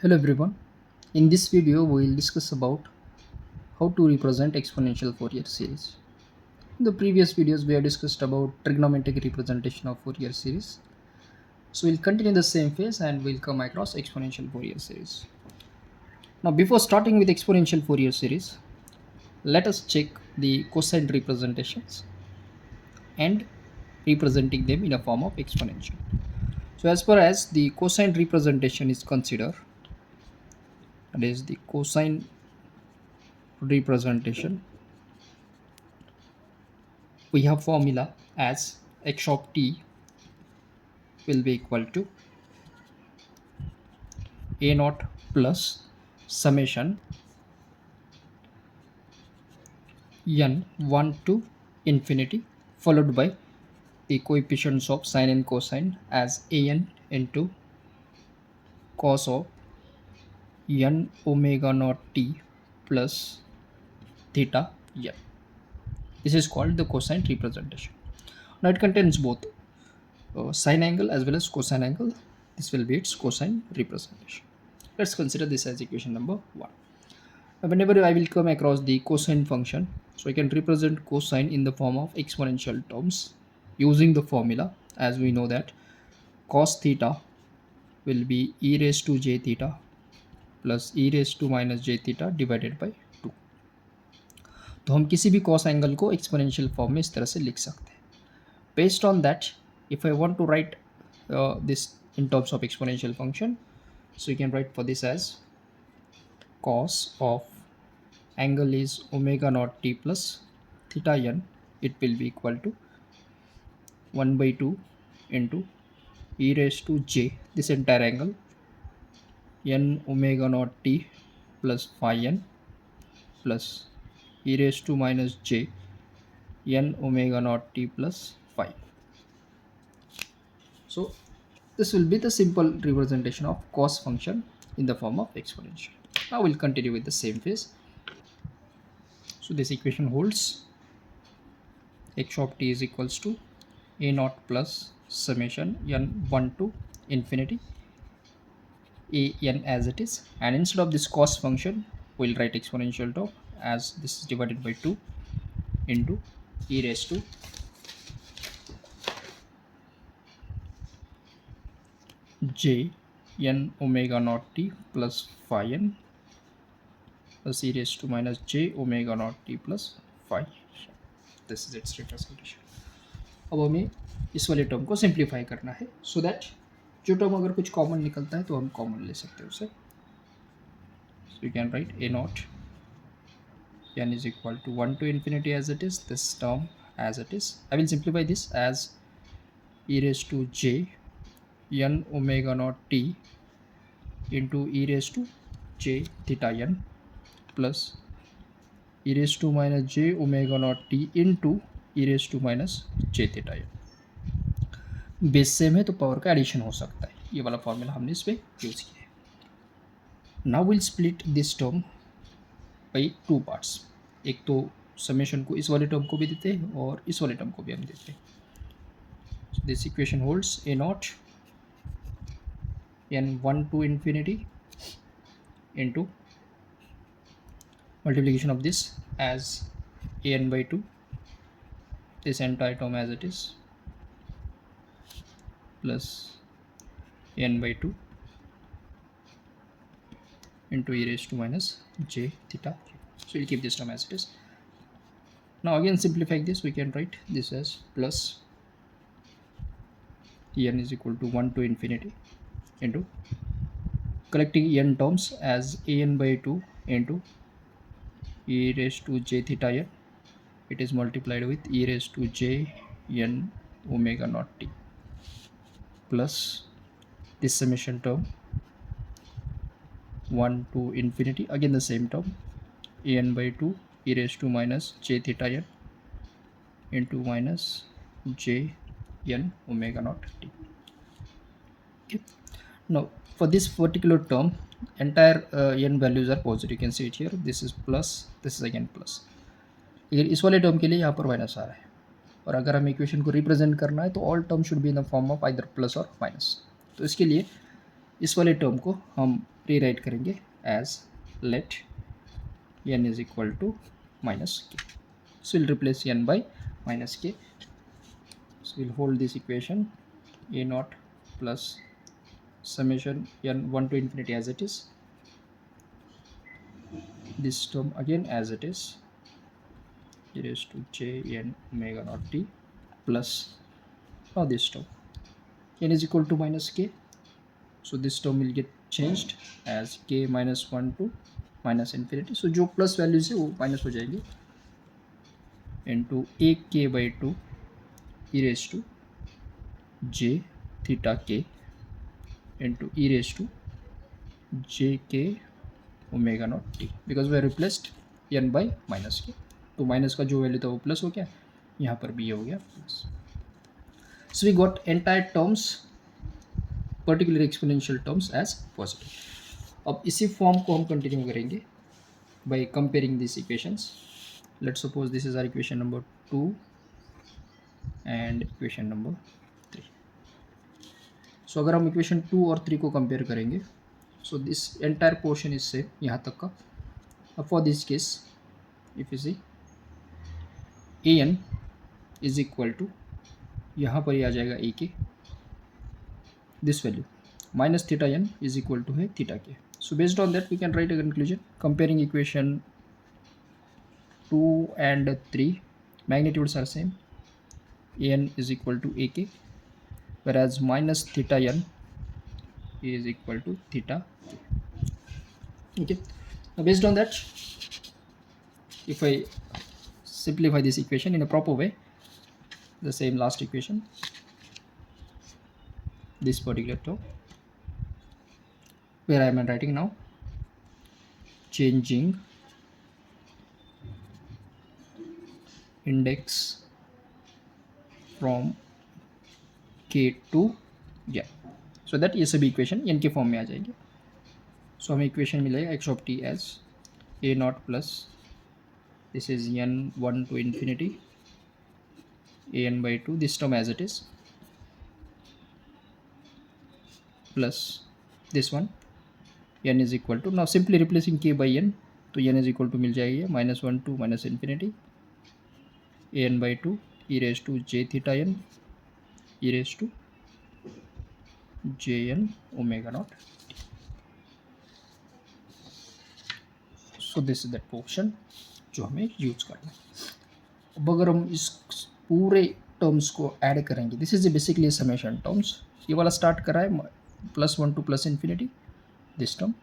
Hello everyone. In this video, we will discuss about how to represent exponential Fourier series. In the previous videos, we have discussed about trigonometric representation of Fourier series. So we'll continue the same phase and we'll come across exponential Fourier series. Now, before starting with exponential Fourier series, let us check the cosine representations and representing them in a form of exponential. So as far as the cosine representation is considered, that is the cosine representation, we have formula as x of t will be equal to a naught plus summation n 1 to infinity followed by the coefficients of sine and cosine as an into cos of n omega naught t plus theta n. This is called the cosine representation. Now it contains both sine angle as well as cosine angle. This will be its cosine representation. Let's consider this as equation number 1. Whenever I will come across the cosine function, so I can represent cosine in the form of exponential terms using the formula. As we know that cos theta will be e raised to j theta plus e raised to minus j theta divided by 2. तो हम किसी भी cos angle को exponential form में इस तरह से लिख सकते हैं. Based on that, if I want to write this in terms of exponential function, so you can write for this as cos of angle is omega naught t plus theta n. It will be equal to 1 by 2 into e raised to j, this entire angle, n omega naught t plus phi n plus e raised to minus j n omega naught t plus phi. So this will be the simple representation of cos function in the form of exponential. Now we'll continue with the same phase. So this equation holds x of t is equals to a naught plus summation n 1 to infinity a n as it is, and instead of this cos function we'll write exponential term as this is divided by 2 into e raised to j n omega naught t plus phi n plus e raised to minus j omega naught t plus phi. This is its representation. अब हमें इस वाले term को simplify करना है so that जो term अगर कुछ कॉमन निकलता है तो हम कॉमन ले सकते हैं उसे. So you can write A not n is equal to 1 to infinity as it is, this term as it is. I will simplify this as e raised to j n omega naught t into e raised to j theta n plus e raised to minus j omega naught t into e raised to minus j theta n. Base same है तो power का addition हो सकता है. ये वाला formula हमने इस पर यूज किया है. Now will split this term by 2 parts. एक तो समेशन को इस वाले टर्म को भी देते हैं और इस वाले टर्म को भी हम देते हैं. So this equation holds a naught n 1 to infinity into multiplication of this as a n by 2, this entire term as it is, plus n by 2 into e raised to minus j theta. So we'll keep this term as it is. Now again simplifying this, we can write this as plus n is equal to 1 to infinity into collecting n terms as a n by 2 into e raised to j theta n. It is multiplied with e raised to j n omega naught t plus this summation term 1 to infinity, again the same term, a n by 2 e raised to minus j theta n into minus j n omega naught t. Okay. Now for this particular term, entire n values are positive. You can see it here. This is plus, this is again plus. लेकिन इस वाले term के लिए यहाँ पर minus आ रहा है, और अगर हम इक्वेशन को रिप्रेजेंट करना है तो all term should be in the form of either plus और माइनस. तो इसके लिए इस वाले टर्म को हम रीराइट करेंगे as let n is equal to minus k. So we'll replace n by minus k. So we'll hold this equation a naught plus summation n 1 to infinity as it is, this term again as it is, e raised to j n omega naught t plus now this term n is equal to minus k. So this term will get changed as k minus 1 to minus infinity. So जो plus values है वो minus हो जाएंगे into a k by two e raise to j theta k into e raised to j k omega naught t because we replaced n by minus k. तो minus का जो value था वो plus हो गया, यहाँ पर भी ये हो गया plus. So we got entire terms, particular exponential terms as positive. अब इसी फॉर्म को हम कंटिन्यू करेंगे by comparing these equations. Let's suppose this is our equation number 2 and equation number 3. So अगर हम equation 2 और 3 को compare करेंगे, so this entire portion is same यहाँ तक का. For this case, if you see an is equal to यहाँ पर ही आ जाएगा a के this value minus theta n is equal to है theta k. So based on that we can write a conclusion comparing equation 2 and 3, magnitudes are same, an is equal to a k whereas minus theta n is equal to theta k. Okay, now based on that if I simplify this equation in a proper way, the same last equation, this particular term where I am writing now changing index from k to n, so that ये सभी equation n के form में आ जाएगी. सो हमें equation मिलेगा x of t as a naught plus this is n 1 to infinity an by 2 this term as it is plus this one n is equal to, now simply replacing k by n, तो n is equal to मिल जाएगी minus 1 to minus infinity an by 2 e raised to j theta n e raised to j n omega naught. So this is that portion जो हमें use करना है. अब अगर हम इस पूरे टर्म्स को ऐड करेंगे, this is basically summation terms. ये वाला स्टार्ट कर रहा है plus 1 to plus infinity this term,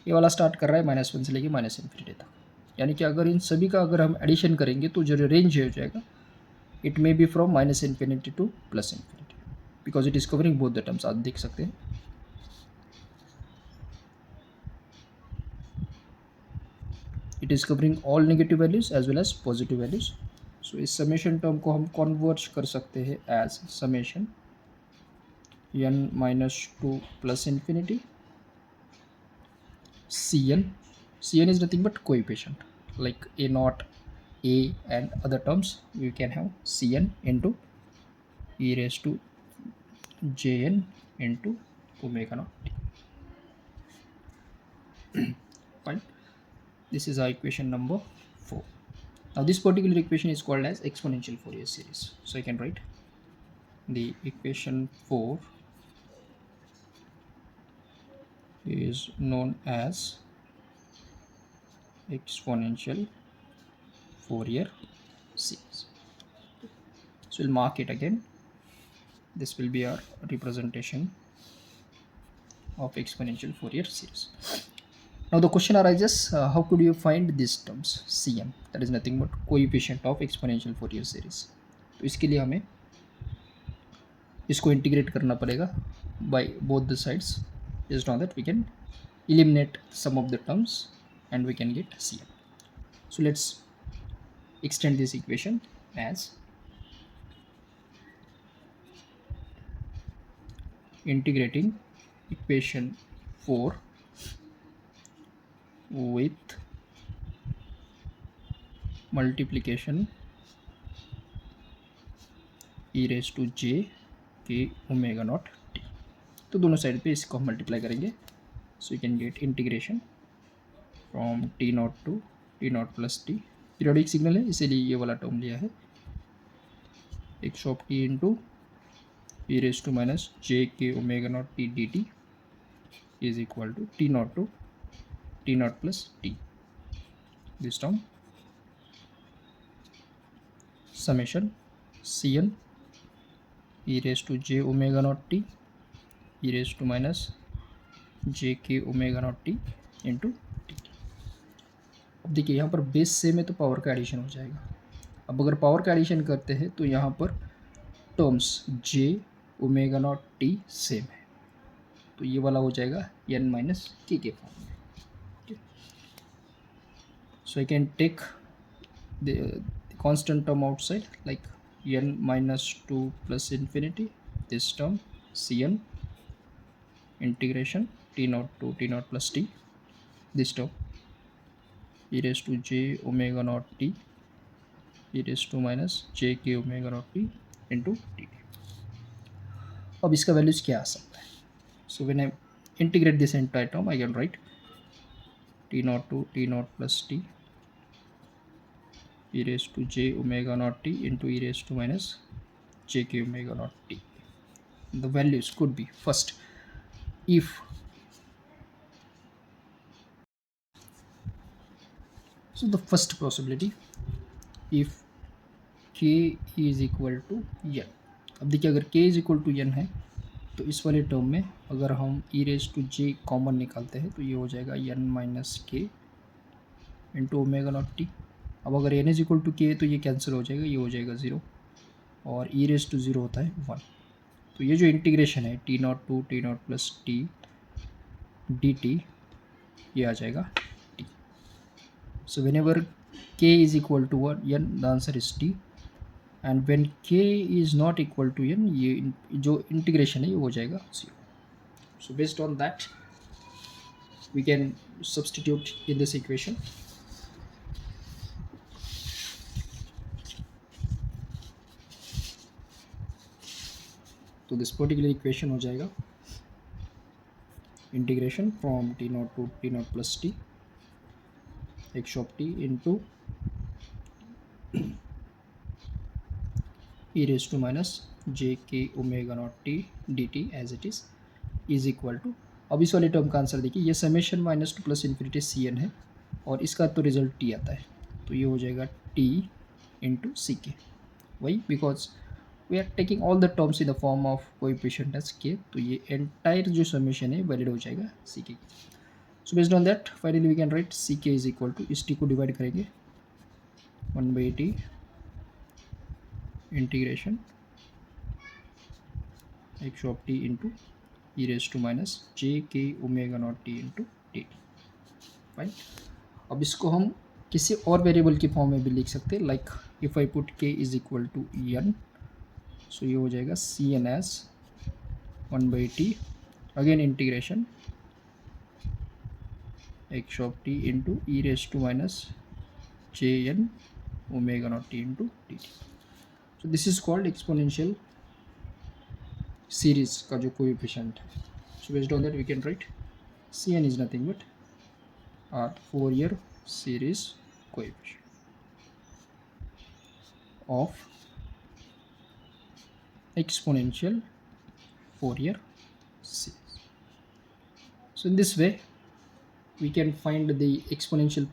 ये वाला स्टार्ट कर रहा है माइनस 1 से लेके माइनस इन्फिनिटी तक. यानी कि अगर इन सभी का अगर हम एडिशन करेंगे तो जो रेंज हो जाएगा it may be from minus infinity to plus infinity because it is covering both the terms. आप देख सकते हैं it is covering all negative values as well as positive values. So इस summation term को हम converge कर सकते हैं as summation n minus 2 plus infinity cn. Cn is nothing but coefficient like a naught, a and other terms. You can have cn into e raised to jn into omega naught t. Fine. This is our equation number 4. Now this particular equation is called as exponential Fourier series. So I can write the equation 4 is known as exponential Fourier series. So we'll mark it again. This will be our representation of exponential Fourier series. Now the question arises, how could you find these terms cn, that is nothing but coefficient of exponential Fourier series. तो इसके लिए हमें इसको integrate करना पड़ेगा by both the sides. Based on that we can eliminate some of the terms and we can get cn. So let's extend this equation as integrating equation 4 with multiplication e raised to j k omega naught t. तो दोनों side पे इसको हम multiply करेंगे So you can get integration from t naught to t naught plus t. Periodic signal है इसीलिए ये वाला टर्म लिया है, x of T into e raised to minus j k omega naught t dt is equal to t naught plus t. This term summation cn e raised to j omega naught t e raised to minus j k omega naught t into T. अब देखिए यहाँ पर base same है तो power का addition हो जाएगा. अब अगर पावर का एडिशन करते हैं तो यहाँ पर terms j omega naught T same है, तो ये वाला हो जाएगा n माइनस के फॉर्म में. So I can take the constant term outside like n minus 2 plus infinity, this term cn integration t naught to t naught plus t, this term e raised to j omega naught t e raised to minus j k omega naught t into t. अब इसका values क्या आ सकता है? So when I integrate this entire term I can write t naught to t naught plus t e raised to j omega naught t into e raised to minus j k omega naught t. The values could be first, if so the first possibility if k is equal to n. अब देखिए अगर k is equal to n है तो इस वाले term में अगर हम e raised to j common निकालते हैं तो ये हो जाएगा n माइनस के इंटू ओमेगा नॉट टी. अब अगर n इज इक्वल टू के तो ये कैंसिल हो जाएगा, ये हो जाएगा 0 और e रेस टू 0 होता है 1. तो ये जो इंटीग्रेशन है t naught to t naught plus t D t, ये आ जाएगा t. So whenever k is equal to n the answer is t and when k is not equal to n ये जो integration है ये हो जाएगा 0. So based on that we can substitute in this equation. तो this particular equation हो जाएगा integration from t naught to t naught plus t x of T into E raise to minus J K omega naught T D T as it is equal to. अब इस वाले term का answer देखिए, ये summation minus to plus infinity C N है और इसका तो रिजल्ट टी आता है, तो ये हो जाएगा टी इंटू सी के. वही because we are taking all the terms in the form of coefficient as k, तो ये entire जो summation है वैलिड हो जाएगा ck. so based on that finally we can write ck is equal to इस t को divide करेंगे 1/t integration x of t into e raised to minus j k omega naught t into dt. Fine. अब इसको हम किसी और variable की form में भी लिख सकते हैं, like if I put k is equal to n, so ये हो जाएगा c n is 1/t again integration x of T into E raise to minus j n omega naught t into t t. So this is called exponential series का जो coefficient है. So based on that we can write c n is nothing but our Fourier series coefficient of exponential Fourier series. So in this way we can find the exponential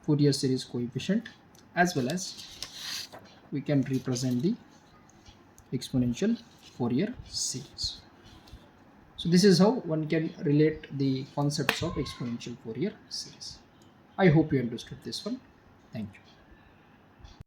Fourier series coefficient as well as we can represent the exponential Fourier series. So this is how one can relate the concepts of exponential Fourier series. I hope you understood this one. Thank you.